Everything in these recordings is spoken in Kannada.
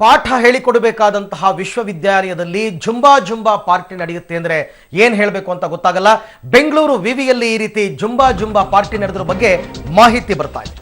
ಪಾಠ ಹೇಳಿಕೊಡಬೇಕಾದಂತಹ ವಿಶ್ವವಿದ್ಯಾಲಯದಲ್ಲಿ ಜುಂಬಾ ಪಾರ್ಟಿ ನಡೆಯುತ್ತೆ ಅಂದ್ರೆ ಏನು ಹೇಳಬೇಕು ಅಂತ ಗೊತ್ತಾಗಲ್ಲ. ಬೆಂಗಳೂರು ವಿವಿಯಲ್ಲಿ ಈ ರೀತಿ ಜುಂಬಾ ಪಾರ್ಟಿ ನಡೆದ್ರ ಬಗ್ಗೆ ಮಾಹಿತಿ ಬರ್ತಾ ಇದೆ.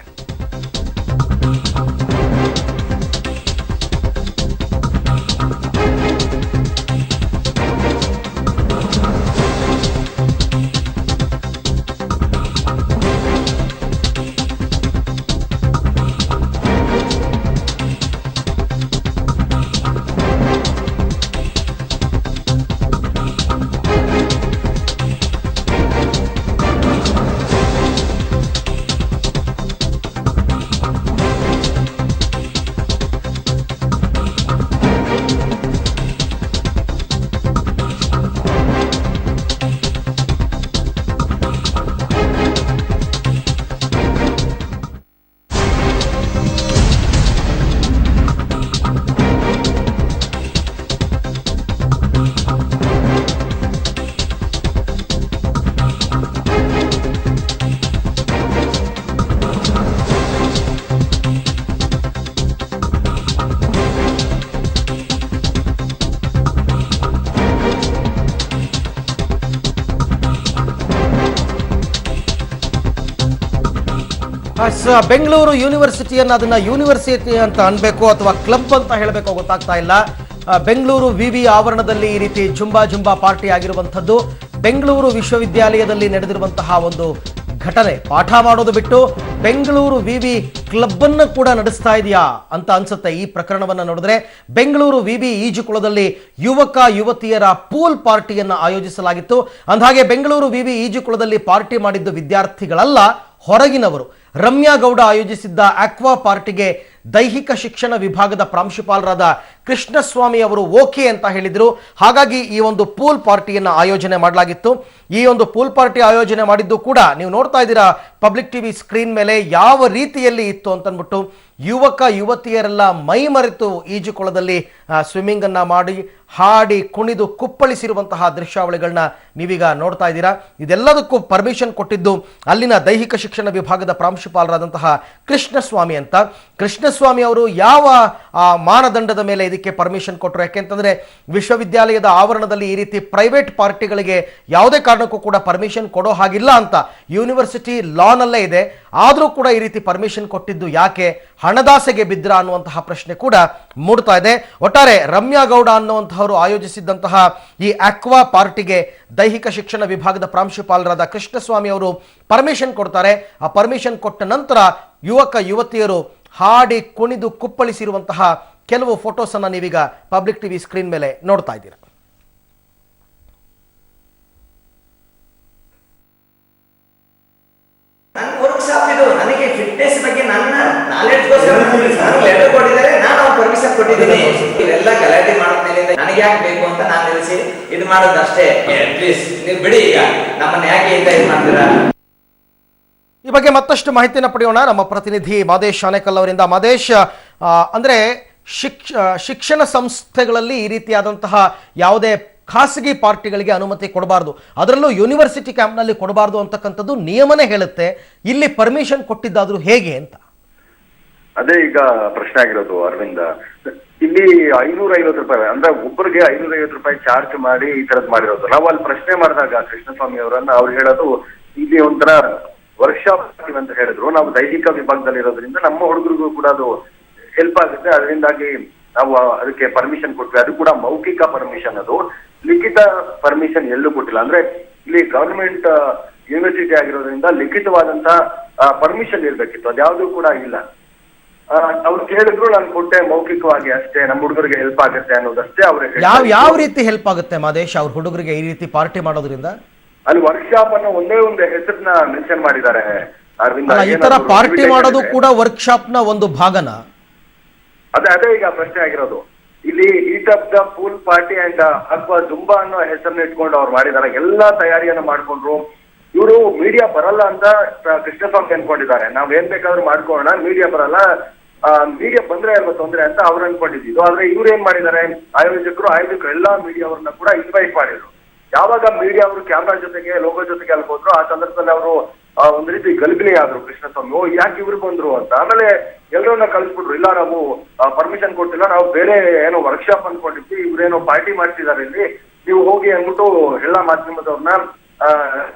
ಬೆಂಗಳೂರು ಯೂನಿವರ್ಸಿಟಿಯನ್ನು ಅದನ್ನ ಯೂನಿವರ್ಸಿಟಿ ಅಂತ ಅನ್ಬೇಕು ಅಥವಾ ಕ್ಲಬ್ ಅಂತ ಹೇಳಬೇಕು ಗೊತ್ತಾಗ್ತಾ ಇಲ್ಲ. ಬೆಂಗಳೂರು ವಿವಿ ಆವರಣದಲ್ಲಿ ಈ ರೀತಿ ಜುಂಬಾ ಪಾರ್ಟಿ ಆಗಿರುವಂಥದ್ದು ಬೆಂಗಳೂರು ವಿಶ್ವವಿದ್ಯಾಲಯದಲ್ಲಿ ನಡೆದಿರುವಂತಹ ಒಂದು ಘಟನೆ. ಪಾಠ ಮಾಡೋದು ಬಿಟ್ಟು ಬೆಂಗಳೂರು ವಿವಿ ಕ್ಲಬ್ ಅನ್ನು ಕೂಡ ನಡೆಸ್ತಾ ಇದೆಯಾ ಅಂತ ಅನ್ಸುತ್ತೆ ಈ ಪ್ರಕರಣವನ್ನು ನೋಡಿದ್ರೆ. ಬೆಂಗಳೂರು ವಿವಿ ಈಜುಕೊಳದಲ್ಲಿ ಯುವಕ ಯುವತಿಯರ ಪೂಲ್ ಪಾರ್ಟಿಯನ್ನು ಆಯೋಜಿಸಲಾಗಿತ್ತು. ಅಂದಹಾಗೆ ಬೆಂಗಳೂರು ವಿವಿ ಈಜುಕೊಳದಲ್ಲಿ ಪಾರ್ಟಿ ಮಾಡಿದ್ದು ವಿದ್ಯಾರ್ಥಿಗಳಲ್ಲ, ಹೊರಗಿನವರು. ರಮ್ಯಾ ಗೌಡ ಆಯೋಜಿಸಿದ್ದ ಆಕ್ವಾ ಪಾರ್ಟಿಗೆ ದೈಹಿಕ ಶಿಕ್ಷಣ ವಿಭಾಗದ ಪ್ರಾಂಶುಪಾಲರಾದ ಕೃಷ್ಣಸ್ವಾಮಿ ಅವರು ಓಕೆ ಅಂತ ಹೇಳಿದ್ರು. ಹಾಗಾಗಿ ಈ ಒಂದು ಪೂಲ್ ಪಾರ್ಟಿಯನ್ನು ಆಯೋಜನೆ ಮಾಡಲಾಗಿತ್ತು. ಈ ಒಂದು ಪೂಲ್ ಪಾರ್ಟಿ ಆಯೋಜನೆ ಮಾಡಿದ್ದು ಕೂಡ ನೀವು ನೋಡ್ತಾ ಇದ್ದೀರಾ ಪಬ್ಲಿಕ್ ಟಿವಿ ಸ್ಕ್ರೀನ್ ಮೇಲೆ ಯಾವ ರೀತಿಯಲ್ಲಿ ಇತ್ತು ಅಂತಂದ್ಬಿಟ್ಟು. ಯುವಕ ಯುವತಿಯರೆಲ್ಲ ಮೈ ಮರೆತು ಈಜುಕೊಳದಲ್ಲಿ ಸ್ವಿಮ್ಮಿಂಗ್ ಅನ್ನ ಮಾಡಿ ಹಾಡಿ ಕುಣಿದು ಕುಪ್ಪಳಿಸಿರುವಂತಹ ದೃಶ್ಯಾವಳಿಗಳನ್ನ ನೀವೀಗ ನೋಡ್ತಾ ಇದ್ದೀರಾ. ಇದೆಲ್ಲದಕ್ಕೂ ಪರ್ಮಿಷನ್ ಕೊಟ್ಟಿದ್ದು ಅಲ್ಲಿನ ದೈಹಿಕ ಶಿಕ್ಷಣ ವಿಭಾಗದ ಪ್ರಾಂಶುಪಾಲರಾದಂತಹ ಕೃಷ್ಣಸ್ವಾಮಿ ಅಂತ. ಕೃಷ್ಣಸ್ವಾಮಿ ಅವರು ಯಾವ ಮಾನದಂಡದ ಮೇಲೆ ಇದಕ್ಕೆ ಪರ್ಮಿಷನ್ ಕೊಟ್ಟರು? ಯಾಕೆಂತಂದ್ರೆ ವಿಶ್ವವಿದ್ಯಾಲಯದ ಆವರಣದಲ್ಲಿ ಈ ರೀತಿ ಪ್ರೈವೇಟ್ ಪಾರ್ಟಿಗಳಿಗೆ ಯಾವುದೇ ಕಾರಣಕ್ಕೂ ಕೂಡ ಪರ್ಮಿಷನ್ ಕೊಡೋ ಹಾಗಿಲ್ಲ ಅಂತ ಯೂನಿವರ್ಸಿಟಿ ಲಾನಲ್ಲೇ ಇದೆ. ಆದರೂ ಕೂಡ ಈ ರೀತಿ ಪರ್ಮಿಷನ್ ಕೊಟ್ಟಿದ್ದು ಯಾಕೆ? ಹಣದಾಸೆಗೆ ಬಿದ್ರ ಅನ್ನುವಂತಹ ಪ್ರಶ್ನೆ ಕೂಡ ಮೂಡ್ತಾ ಇದೆ. ಒಟ್ಟಾರೆ ರಮ್ಯಾ ಗೌಡ ಅನ್ನುವಂತಹವರು ಆಯೋಜಿಸಿದ್ದಂತಹ ಈ ಆಕ್ವಾ ಪಾರ್ಟಿಗೆ ದೈಹಿಕ ಶಿಕ್ಷಣ ವಿಭಾಗದ ಪ್ರಾಂಶುಪಾಲರಾದ ಕೃಷ್ಣಸ್ವಾಮಿ ಅವರು ಪರ್ಮಿಷನ್ ಕೊಡ್ತಾರೆ. ಆ ಪರ್ಮಿಷನ್ ಕೊಟ್ಟ ನಂತರ ಯುವಕ ಯುವತಿಯರು ಹಾಡಿ ಕುಣಿದು ಕುಪ್ಪಳಿಸಿರುವಂತಹ ಕೆಲವು ಫೋಟೋಸ್ ಅನ್ನ ನೀವೀಗ ಪಬ್ಲಿಕ್ ಟಿವಿ ಸ್ಕ್ರೀನ್ ಮೇಲೆ ನೋಡ್ತಾ ಇದ್ದೀರಾ. ನನಗೆ ಫಿಟ್ನೆಸ್ ಬಗ್ಗೆ ನನ್ನ ನಾಲೆಡ್ಜ್ಗೋಸ್ಕರ ಲೆಟರ್ ಕೊಟ್ಟಿದ್ದಾರೆ, ನಾನು ಪರ್ಮಿಷನ್ ಕೊಟ್ಟಿದ್ದೀನಿ. ಇವೆಲ್ಲ ಗಲಾಟೆ ಮಾಡೋದ್ಮೇಲೆ ನನಗೆ ಯಾಕೆ ಬೇಕು ಅಂತ ನಾನು ನಿಲ್ಲಿಸಿ ಇದು ಮಾಡೋದಷ್ಟೇ. ಪ್ಲೀಸ್ ನೀವು ಬಿಡಿ, ಈಗ ನಮ್ಮನ್ನ ಯಾಕೆ ಇಂತ ಇದು ಮಾಡ್ತೀರಾ? ಈ ಬಗ್ಗೆ ಮತ್ತಷ್ಟು ಮಾಹಿತಿಯನ್ನು ಪಡೆಯೋಣ ನಮ್ಮ ಪ್ರತಿನಿಧಿ ಮಾದೇಶ್ ಆನೇಕಲ್ ಅವರಿಂದ. ಮಾದೇಶ್, ಅಂದ್ರೆ ಶಿಕ್ಷಣ ಸಂಸ್ಥೆಗಳಲ್ಲಿ ಈ ರೀತಿಯಾದಂತಹ ಯಾವುದೇ ಖಾಸಗಿ ಪಾರ್ಟಿಗಳಿಗೆ ಅನುಮತಿ ಕೊಡಬಾರ್ದು, ಅದರಲ್ಲೂ ಯೂನಿವರ್ಸಿಟಿ ಕ್ಯಾಂಪ್ನಲ್ಲಿ ಕೊಡಬಾರ್ದು ಅಂತಕ್ಕಂಥದ್ದು ನಿಯಮನೇ ಹೇಳುತ್ತೆ. ಇಲ್ಲಿ ಪರ್ಮಿಷನ್ ಕೊಟ್ಟಿದ್ದಾದ್ರೂ ಹೇಗೆ ಅಂತ ಅದೇ ಈಗ ಪ್ರಶ್ನೆ ಆಗಿರೋದು ಅರವಿಂದ. ಇಲ್ಲಿ 550 ರೂಪಾಯಿ ಅಂದ್ರೆ ಒಬ್ಬರಿಗೆ 550 ರೂಪಾಯಿ ಚಾರ್ಜ್ ಮಾಡಿ ಈ ತರದ್ ಮಾಡಿರೋದು. ನಾವು ಅಲ್ಲಿ ಪ್ರಶ್ನೆ ಮಾಡಿದಾಗ ಕೃಷ್ಣಸ್ವಾಮಿ ಅವರನ್ನ ಅವ್ರು ಹೇಳೋದು ಇಲ್ಲಿ ಒಂಥರ ವರ್ಕ್ಶಾಪ್ ಅಂತ ಹೇಳಿದ್ರು. ನಾವು ದೈಹಿಕ ವಿಭಾಗದಲ್ಲಿ ಇರೋದ್ರಿಂದ ನಮ್ಮ ಹುಡುಗರಿಗೂ ಕೂಡ ಅದು ಹೆಲ್ಪ್ ಆಗುತ್ತೆ, ಅದರಿಂದಾಗಿ ನಾವು ಅದಕ್ಕೆ ಪರ್ಮಿಷನ್ ಕೊಟ್ವಿ. ಅದು ಕೂಡ ಮೌಖಿಕ ಪರ್ಮಿಷನ್, ಅದು ಲಿಖಿತ ಪರ್ಮಿಷನ್ ಎಲ್ಲೂ ಕೊಟ್ಟಿಲ್ಲ. ಅಂದ್ರೆ ಇಲ್ಲಿ ಗವರ್ಮೆಂಟ್ ಯೂನಿವರ್ಸಿಟಿ ಆಗಿರೋದ್ರಿಂದ ಲಿಖಿತವಾದಂತಹ ಪರ್ಮಿಷನ್ ಇರ್ಬೇಕಿತ್ತು, ಅದ್ಯಾವುದೂ ಕೂಡ ಇಲ್ಲ. ಅವ್ರು ಕೇಳಿದ್ರು, ನಾನು ಕೊಟ್ಟೆ ಮೌಖಿಕವಾಗಿ ಅಷ್ಟೇ, ನಮ್ಮ ಹುಡುಗರಿಗೆ ಹೆಲ್ಪ್ ಆಗುತ್ತೆ ಅನ್ನೋದಷ್ಟೇ ಅವ್ರಿಗೆ. ಯಾವ ರೀತಿ ಹೆಲ್ಪ್ ಆಗುತ್ತೆ ಮಾದೇಶ್ ಅವ್ರ ಹುಡುಗರಿಗೆ ಈ ರೀತಿ ಪಾರ್ಟಿ ಮಾಡೋದ್ರಿಂದ? ಅಲ್ಲಿ ವರ್ಕ್ಶಾಪ್ ಅನ್ನೋ ಒಂದೇ ಒಂದು ಹೆಸರನ್ನ ಮೆನ್ಷನ್ ಮಾಡಿದ್ದಾರೆ ಅರವಿಂದ. ಈ ತರ ಪಾರ್ಟಿ ಮಾಡೋದು ಕೂಡ ವರ್ಕ್ಶಾಪ್ ನ ಒಂದು ಭಾಗನ? ಅದೇ ಈಗ ಪ್ರಶ್ನೆ ಆಗಿರೋದು. ಇಲ್ಲಿ eat of the pool party and ಅಥವಾ ಜುಂಬಾ ಅನ್ನೋ ಹೆಸರನ್ನ ಇಟ್ಕೊಂಡು ಅವ್ರು ಮಾಡಿದ್ದಾರೆ. ಎಲ್ಲಾ ತಯಾರಿಯನ್ನ ಮಾಡ್ಕೊಂಡ್ರು. ಇವರು ಮೀಡಿಯಾ ಬರಲ್ಲ ಅಂತ ಕೃಷ್ಣಸ್ವಾಮಿ ಅನ್ಕೊಂಡಿದ್ದಾರೆ. ನಾವ್ ಏನ್ ಬೇಕಾದ್ರೂ ಮಾಡ್ಕೊಳ್ಳೋಣ, ಮೀಡಿಯಾ ಬರಲ್ಲ, ಮೀಡಿಯಾ ಬಂದ್ರೆ ಅಲ್ವಾ ತೊಂದ್ರೆ ಅಂತ ಅವ್ರು ಅನ್ಕೊಂಡಿದ್ದು. ಆದ್ರೆ ಇವ್ರು ಏನ್ ಮಾಡಿದ್ದಾರೆ, ಆಯೋಜಕರು ಎಲ್ಲಾ ಮೀಡಿಯಾವ್ರನ್ನ ಕೂಡ ಇನ್ವೈಟ್ ಮಾಡಿದ್ರು. ಯಾವಾಗ ಮೀಡಿಯಾ ಅವರು ಕ್ಯಾಮ್ರಾ ಜೊತೆಗೆ ಲೋಗೋ ಜೊತೆಗೆ ಅಲ್ಲಿ ಹೋದ್ರು, ಆ ಸಂದರ್ಭದಲ್ಲಿ ಅವರು ಒಂದ್ ರೀತಿ ಗಲಿಬಿಲಿ ಆದ್ರು ಕೃಷ್ಣಸ್ವಾಮಿ. ಯಾಕೆ ಇವ್ರು ಬಂದ್ರು ಅಂತ. ಆಮೇಲೆ ಎಲ್ಲರನ್ನ ಕಳಿಸ್ಬಿಟ್ರು. ಇಲ್ಲ ನಾವು ಪರ್ಮಿಷನ್ ಕೊಟ್ಟಿಲ್ಲ, ನಾವು ಬೇರೆ ಏನೋ ವರ್ಕ್ಶಾಪ್ ಅನ್ಕೊಂಡಿದ್ವಿ, ಇವ್ರೇನೋ ಪಾರ್ಟಿ ಮಾಡ್ತಿದ್ದಾರೆ ಇಲ್ಲಿ, ನೀವು ಹೋಗಿ ಅಂದ್ಬಿಟ್ಟು ಎಲ್ಲಾ ಮಾಧ್ಯಮದವ್ರನ್ನ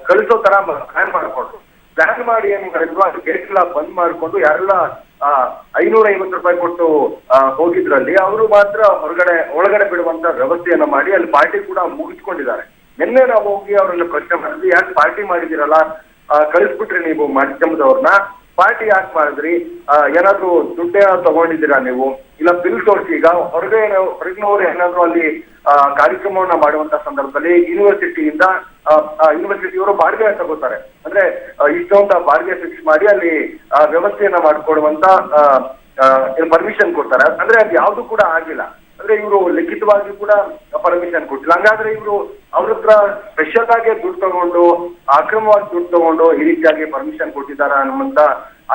ಕಳಿಸೋ ತರ ಪ್ಲಾನ್ ಮಾಡ್ಕೊಂಡ್ರು. ಪ್ಲಾನ್ ಮಾಡಿ ಏನ್ ಮಾಡಿದ್ರು, ಅದು ಗೇಟ್ ಎಲ್ಲ ಬಂದ್ ಮಾಡ್ಕೊಂಡು ಯಾರೆಲ್ಲ 550 ರೂಪಾಯಿ ಕೊಟ್ಟು ಹೋಗಿದ್ರಲ್ಲಿ ಅವರು ಮಾತ್ರ ಒಳಗಡೆ ಬಿಡುವಂತ ವ್ಯವಸ್ಥೆಯನ್ನ ಮಾಡಿ ಅಲ್ಲಿ ಪಾರ್ಟಿ ಕೂಡ ಮುಗಿಸ್ಕೊಂಡಿದ್ದಾರೆ. ನಿನ್ನೆ ನಾವು ಹೋಗಿ ಅವ್ರನ್ನ ಪ್ರಶ್ನೆ ಮಾಡಿದ್ವಿ, ಯಾಕೆ ಪಾರ್ಟಿ ಮಾಡಿದಿರಲ್ಲ, ಕಳಿಸ್ಬಿಟ್ರಿ ನೀವು ಮಾಧ್ಯಮದವ್ರನ್ನ, ಪಾರ್ಟಿ ಯಾಕೆ ಮಾಡಿದ್ರಿ, ಏನಾದ್ರು ದುಡ್ಡೇ ತಗೊಂಡಿದ್ದೀರಾ ನೀವು, ಇಲ್ಲ ಬಿಲ್ ತೋರಿಸಿ. ಈಗ ಹೊರಗಿನವರು ಏನಾದ್ರು ಅಲ್ಲಿ ಕಾರ್ಯಕ್ರಮವನ್ನ ಮಾಡುವಂತ ಸಂದರ್ಭದಲ್ಲಿ ಯೂನಿವರ್ಸಿಟಿಯವರು ಬಾಡಿಗೆ ತಗೋತಾರೆ. ಅಂದ್ರೆ ಇಷ್ಟೊಂದು ಬಾಡಿಗೆ ಫಿಕ್ಸ್ ಮಾಡಿ ಅಲ್ಲಿ ವ್ಯವಸ್ಥೆಯನ್ನ ಮಾಡ್ಕೊಡುವಂತ ಪರ್ಮಿಷನ್ ಕೊಡ್ತಾರೆ. ಅಂದ್ರೆ ಅದು ಯಾವ್ದು ಕೂಡ ಆಗಿಲ್ಲ. ಅಂದ್ರೆ ಇವರು ಲಿಖಿತವಾಗಿ ಕೂಡ ಪರ್ಮಿಷನ್ ಕೊಟ್ಟಿಲ್ಲ. ಹಂಗಾದ್ರೆ ಇವರು ಅವ್ರ ಹತ್ರ ಸ್ಪೆಷಲ್ ಆಗಿ ದುಡ್ಡು ತಗೊಂಡು, ಅಕ್ರಮವಾಗಿ ದುಡ್ಡು ತಗೊಂಡು ಈ ರೀತಿಯಾಗಿ ಪರ್ಮಿಷನ್ ಕೊಟ್ಟಿದ್ದಾರ ಅನ್ನುವಂತ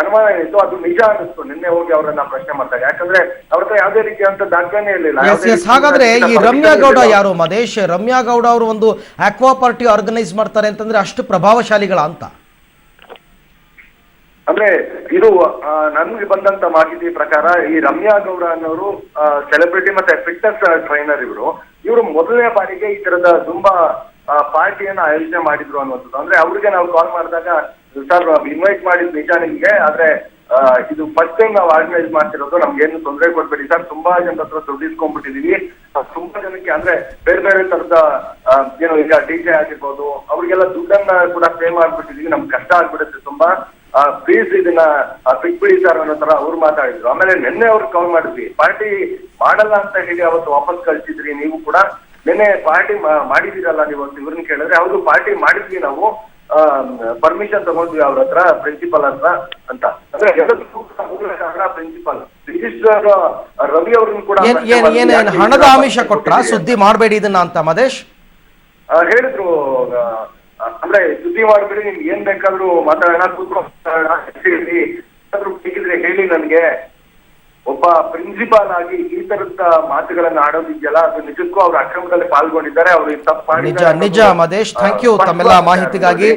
ಅನುಮಾನ ಏನಿತ್ತು. ಅದು ನಿಜ ಅನ್ನಿಸ್ತು ನಿನ್ನೆ ಹೋಗಿ ಅವರನ್ನ ಪ್ರಶ್ನೆ ಮಾಡಿದಾಗ. ಯಾಕಂದ್ರೆ ಅವ್ರ ಹತ್ರ ಯಾವುದೇ ರೀತಿಯಂತ ದಾಖಲೆನೇ ಇರಲಿಲ್ಲ. ಹಾಗಾದ್ರೆ ಈ ರಮ್ಯಾ ಗೌಡ ಯಾರು ಮದೇಶ್? ರಮ್ಯಾ ಗೌಡ ಅವರು ಒಂದು ಆಕ್ವಾ ಪಾರ್ಟಿ ಆರ್ಗನೈಸ್ ಮಾಡ್ತಾರೆ ಅಂತಂದ್ರೆ ಅಷ್ಟು ಪ್ರಭಾವಶಾಲಿಗಳ ಅಂತ? ಅಂದ್ರೆ ಇದು ನನ್ಗೆ ಬಂದಂತ ಮಾಹಿತಿ ಪ್ರಕಾರ ಈ ರಮ್ಯಾ ಗೌಡ ಅನ್ನೋರು ಸೆಲೆಬ್ರಿಟಿ ಮತ್ತೆ ಫಿಟ್ನೆಸ್ ಟ್ರೈನರ್. ಇವರು ಮೊದಲನೇ ಬಾರಿಗೆ ಈ ತರದ ತುಂಬಾ ಪಾರ್ಟಿಯನ್ನ ಆಯೋಜನೆ ಮಾಡಿದ್ರು ಅನ್ನುವಂಥದ್ದು. ಅಂದ್ರೆ ಅವ್ರಿಗೆ ನಾವು ಕಾಲ್ ಮಾಡಿದಾಗ, ಸರ್ ಇನ್ವೈಟ್ ಮಾಡಿದ್ ನಿಜ ನಿಮ್ಗೆ, ಆದ್ರೆ ಇದು ಫಸ್ಟ್ ಟೈಮ್ ನಾವು ಆರ್ಗನೈಸ್ ಮಾಡ್ತಿರೋದು, ನಮ್ಗೆ ಏನು ತೊಂದರೆ ಕೊಡ್ಬೇಡಿ ಸರ್, ತುಂಬಾ ಜನ ಹತ್ರ ದುಡ್ಡು ಇಸ್ಕೊಂಡ್ಬಿಟ್ಟಿದೀವಿ, ತುಂಬಾ ಜನಕ್ಕೆ ಅಂದ್ರೆ ಬೇರೆ ಬೇರೆ ತರದ ಏನು ಈಗ ಡಿಜೆ ಆಗಿರ್ಬೋದು ಅವ್ರಿಗೆಲ್ಲ ದುಡ್ಡನ್ನ ಕೂಡ ಪೇ ಮಾಡ್ಬಿಟ್ಟಿದೀವಿ, ನಮ್ಗೆ ಕಷ್ಟ ಆಗ್ಬಿಡುತ್ತೆ ತುಂಬಾ, ಪ್ಲೀಸ್ ಇದನ್ನ ಬಿಟ್ಬಿಡಿ ಸರ್ ಅನ್ನೋ ತರ ಅವ್ರು ಮಾತಾಡಿದ್ರು. ಆಮೇಲೆ ನಿನ್ನೆ ಅವ್ರಿಗೆ ಕಾಲ್ ಮಾಡಿದ್ವಿ, ಪಾರ್ಟಿ ಮಾಡಲ್ಲ ಅಂತ ಹೇಳಿ ಅವತ್ತು ವಾಪಸ್ ಕಳ್ಸಿದ್ರಿ ನೀವು ಕೂಡ, ನಿನ್ನೆ ಪಾರ್ಟಿ ಮಾಡಿದಿರಲ್ಲ ನೀವು ಅಂತ ಇವ್ರನ್ನ ಕೇಳಿದ್ರೆ, ಹೌದು ಪಾರ್ಟಿ ಮಾಡಿದ್ವಿ ನಾವು, ಪರ್ಮಿಷನ್ ತಗೊಂಡ್ವಿ ಅವ್ರ ಹತ್ರ, ಪ್ರಿನ್ಸಿಪಲ್ ಹತ್ರ ಅಂತ. ಅಂದ್ರೆ ಪ್ರಿನ್ಸಿಪಲ್ ರಿಜಿಸ್ಟ್ರಾರ್ ರವಿ ಅವ್ರನ್ನ ಕೂಡ ಹಣದ ಆಮಿಷ ಕೊಟ್ರ ಸುದ್ದಿ ಮಾಡಬೇಡಿ ಇದನ್ನ ಅಂತ ಮದೇಶ್ ಹೇಳಿದ್ರು. ಅಂದ್ರೆ ಸುದ್ದಿ ಮಾಡ್ಬಿಡಿ, ನಿಮ್ಗೆ ಏನ್ ಬೇಕಾದ್ರೂ ಮಾತಾಡೋಣ, ಕೂತ್ಕೊಂಡು ಬೇಕಿದ್ರೆ ಹೇಳಿ ನನ್ಗೆ. ಒಬ್ಬ ಪ್ರಿನ್ಸಿಪಾಲ್ ಆಗಿ ಈ ತರದ ಮಾತುಗಳನ್ನ ಆಡೋದಿದೆಯಲ್ಲ, ಅದು ನಿಜಕ್ಕೂ ಅವ್ರ ಅಕ್ರಮದಲ್ಲಿ ಪಾಲ್ಗೊಂಡಿದ್ದಾರೆ, ಅವರು ತಪ್ಪು ನಿಜ ಮದೇಶ್, ಥ್ಯಾಂಕ್ ಯು ತಮ್ಮೆಲ್ಲ ಮಾಹಿತಿಗಾಗಿ.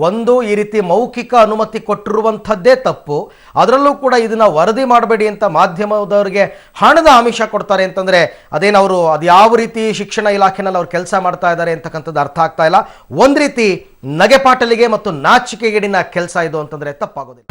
ಒಂದು, ಈ ರೀತಿ ಮೌಖಿಕ ಅನುಮತಿ ಕೊಟ್ಟಿರುವಂಥದ್ದೇ ತಪ್ಪು, ಅದರಲ್ಲೂ ಕೂಡ ಇದನ್ನ ವರದಿ ಮಾಡಬೇಡಿ ಅಂತ ಮಾಧ್ಯಮದವರಿಗೆ ಹಣದ ಆಮಿಷ ಕೊಡ್ತಾರೆ ಅಂತಂದ್ರೆ ಅದೇನವರು ಅದು ಯಾವ ರೀತಿ ಶಿಕ್ಷಣ ಇಲಾಖೆನಲ್ಲಿ ಅವ್ರು ಕೆಲಸ ಮಾಡ್ತಾ ಇದ್ದಾರೆ ಅಂತಕ್ಕಂಥದ್ದು ಅರ್ಥ ಆಗ್ತಾ ಇಲ್ಲ. ಒಂದ್ ರೀತಿ ನಗೆಪಾಟಲಿಗೆ ಮತ್ತು ನಾಚಿಕೆಗೇಡಿನ ಕೆಲಸ ಇದು ಅಂತಂದ್ರೆ ತಪ್ಪಾಗೋದಿಲ್ಲ.